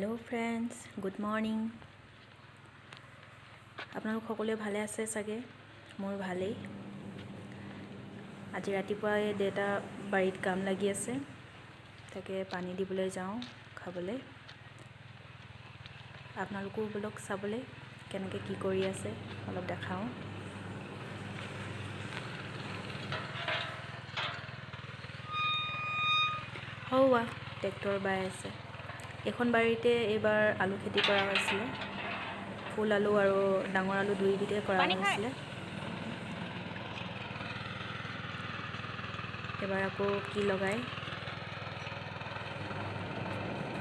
Hello friends, good morning. আপোনালোক সকলোৱে ভালে আছে চাগে? মোৰ ভালেই। আজি ৰাতিপুৱাই দেউতা বাৰীত কাম লাগি আছে, তাকে পানী দিবলৈ যাওঁ খাবলৈ। আপোনালোকো বলক চাবলৈ কেনেকৈ কি কৰি আছে অলপ দেখাওঁ। হওয়া ট্ৰেক্টৰ বাই আছে। এখন বাৰীতে এইবাৰ আলু খেতি কৰা হৈছিলে, ফুল আলু আৰু ডাঙৰ আলু দুইবিধে কৰা হৈছিলে। এবাৰ আকৌ কি লগাই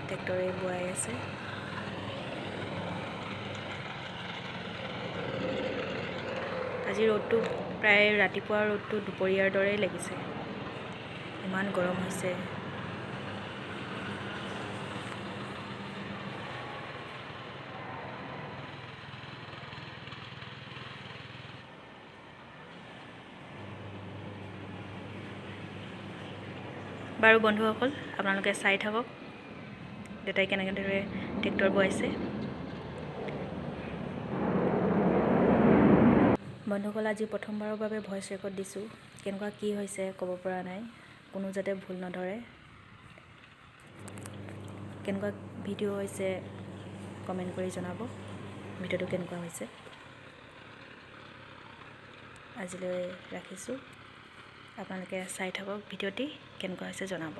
ট্ৰেক্টৰে বোৱাই আছে। আজি ৰ'দটো প্ৰায় ৰাতিপুৱা ৰ'দটো দুপৰীয়াৰ দৰেই লাগিছে, ইমান গৰম হৈছে। বাৰু বন্ধুসকল, আপোনালোকে চাই থাকক দেউতাই কেনেদৰে ট্ৰেক্টৰ বোৱাইছে। বন্ধুসকল, আজি প্ৰথমবাৰৰ বাবে ভইচ ৰেকৰ্ড দিছোঁ। কেনেকুৱা কি হৈছে ক'ব পৰা নাই, কোনো যাতে ভুল নধৰে। কেনেকুৱা ভিডিঅ' হৈছে কমেণ্ট কৰি জনাব, ভিডিঅ'টো কেনেকুৱা হৈছে। আজিলৈ ৰাখিছোঁ, আপোনালোকে চাই থাকক ভিডিঅ'টি কেনেকুৱা হৈছে জনাব।